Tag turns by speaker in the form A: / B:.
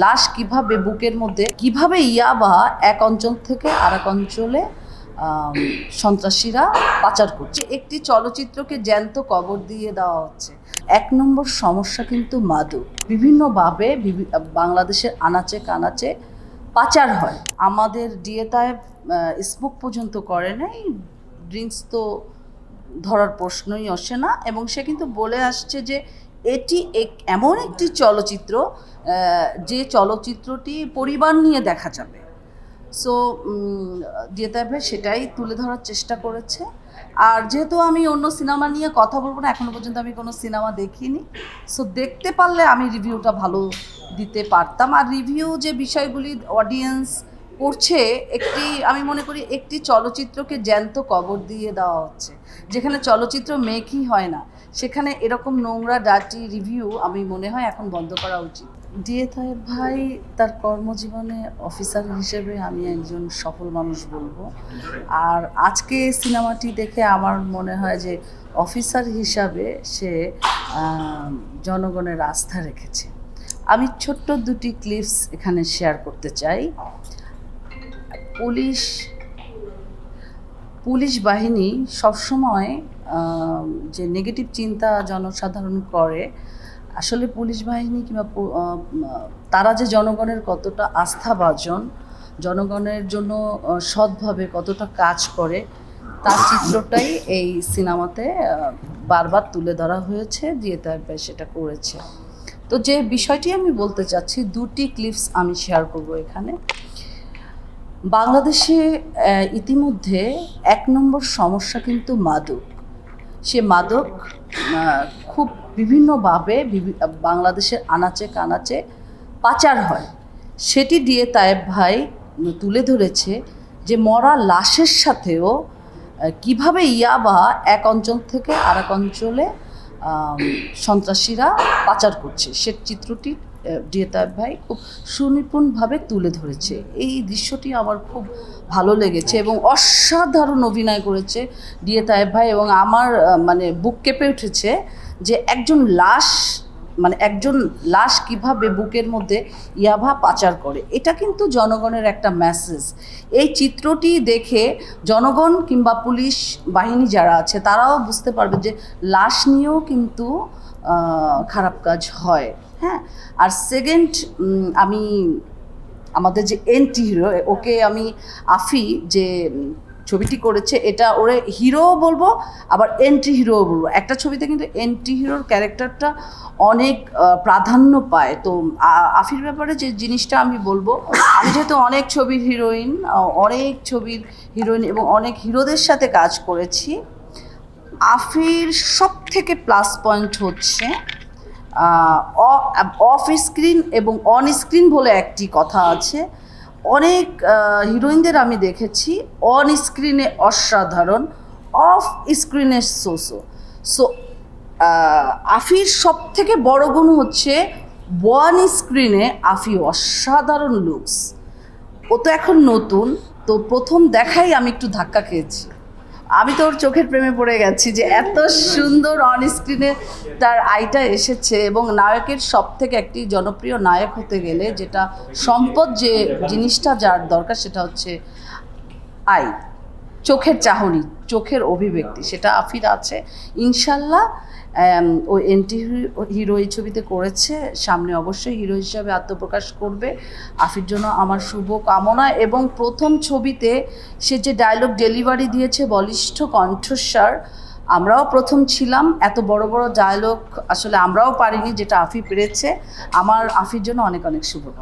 A: লাশ কিভাবে বুকের মধ্যে কিভাবে ইয়াবা এক অঞ্চল থেকে আরেক অঞ্চলে সন্ত্রাসীরা পাচার করছে। একটি চলচ্চিত্রকে জ্যান্ত কবর দিয়ে দেওয়া হচ্ছে। এক নম্বর সমস্যা কিন্তু মাদক বিভিন্নভাবে বাংলাদেশের আনাচে কানাচে পাচার হয়। আমাদের ডিএতায় স্মোক পর্যন্ত করে নাই, ড্রিঙ্কস তো ধরার প্রশ্নই আসে না। এবং সে কিন্তু বলে আসছে যে এটি এমন একটি চলচ্চিত্র যে চলচ্চিত্রটি পরিবার নিয়ে দেখা যাবে। সো ডিএতায় ভাই সেটাই তুলে ধরার চেষ্টা করেছে। আর যেহেতু আমি অন্য সিনেমা নিয়ে কথা বলবো না, এখনো পর্যন্ত আমি কোনো সিনেমা দেখিনি, সো দেখতে পারলে আমি রিভিউটা ভালো দিতে পারতাম। আর রিভিউ যে বিষয়গুলি অডিয়েন্স করছে, আমি মনে করি একটি চলচ্চিত্রকে জ্যান্ত কবর দিয়ে দেওয়া হচ্ছে। যেখানে চলচ্চিত্র মেকই হয় না, সেখানে এরকম নোংরা ডার্টি রিভিউ আমি মনে হয় এখন বন্ধ করা উচিত। ডিএতায় ভাই তার কর্মজীবনে অফিসার হিসেবে আমি একজন সফল মানুষ বলবো। আর আজকে সিনেমাটি দেখে আমার মনে হয় যে অফিসার হিসাবে সে জনগণের আস্থা রেখেছে। আমি ছোট্ট দুটি ক্লিপস এখানে শেয়ার করতে চাই। পুলিশ বাহিনী সবসময় যে নেগেটিভ চিন্তা জনসাধারণ করে, আসলে পুলিশ বাহিনী কিংবা তারা যে জনগণের কতটা আস্থাভাজন, জনগণের জন্য সৎভাবে কতটা কাজ করে, তার চিত্রটাই এই সিনেমাতে বারবার তুলে ধরা হয়েছে। ডিএতায় ভাই সেটা করেছে। তো যে বিষয়টি আমি বলতে চাচ্ছি, দুটি ক্লিপস আমি শেয়ার করব এখানে। বাংলাদেশে ইতিমধ্যে এক নম্বর সমস্যা কিন্তু মাদক। সে মাদক খুব বিভিন্নভাবে বাংলাদেশের আনাচে কানাচে পাচার হয়। সেটি ডিএতায় ভাই তুলে ধরেছে যে মরা লাশের সাথেও কিভাবে ইয়াবা এক অঞ্চল থেকে আরেক অঞ্চলে সন্ত্রাসীরা পাচার করছে। সে চিত্রটি ডিএতায় ভাই খুব সুনিপুণভাবে তুলে ধরেছে। এই দৃশ্যটি আমার খুব ভালো লেগেছে এবং অসাধারণ অভিনয় করেছে ডিএতায় ভাই। এবং আমার বুক কেঁপে উঠেছে যে একজন লাশ কিভাবে বুকের মধ্যে ইয়াবা পাচার করে। এটা কিন্তু জনগণের একটা মেসেজ। এই চিত্রটি দেখে জনগণ কিংবা পুলিশ বাহিনী যারা আছে তারাও বুঝতে পারবে যে লাশ নিয়েও কিন্তু খারাপ কাজ হয়। হ্যাঁ, আর সেকেন্ড, আমাদের যে এন্টি হিরো, ওকে আমি আফি যে ছবিটি করেছে, এটা ওরে হিরো বলবো আবার এন্টি হিরো বলবো। একটা ছবিতে কিন্তু এন্টি হিরোর ক্যারেক্টারটা অনেক প্রাধান্য পায়। তো আফির ব্যাপারে যে জিনিসটা আমি বলবো, আমি যেহেতু অনেক ছবির হিরোইন এবং অনেক হিরোদের সাথে কাজ করেছি, আফির সব থেকে প্লাস পয়েন্ট হচ্ছে অফ স্ক্রিন এবং অন স্ক্রিন বলে একটি কথা আছে। অনেক হিরোইনদের আমি দেখেছি অন স্ক্রিনে অসাধারণ, অফ স্ক্রিনে সো আফির সব থেকে বড় গুণ হচ্ছে ওয়ান স্ক্রিনে আফি অসাধারণ লুকস। ও তো এখন নতুন, তো প্রথম দেখাই আমি একটু ধাক্কা খেয়েছি। আমি তো ওর চোখের প্রেমে পড়ে গেছি যে এত সুন্দর অন স্ক্রিনে তার আইটা এসেছে। এবং নায়কের সব থেকে একটি জনপ্রিয় নায়ক হতে গেলে যেটা সম্পদ, যে জিনিসটা যার দরকার, সেটা হচ্ছে আই, চোখের চাহনি, চোখের অভিব্যক্তি, সেটা আফির আছে ইনশাল্লাহ। ও এন্টি হিরো এই ছবিতে করেছে, সামনে অবশ্যই হিরো হিসাবে আত্মপ্রকাশ করবে। আফির জন্য আমার শুভ কামনা। এবং প্রথম ছবিতে সে যে ডায়লগ ডেলিভারি দিয়েছে, বলিষ্ঠ কণ্ঠস্বর, আমরাও প্রথম ছিলাম। এত বড় বড় ডায়লগ আসলে আমরাও পারিনি, যেটা আফি পেরেছে। আমার আফির জন্য অনেক অনেক শুভকামনা।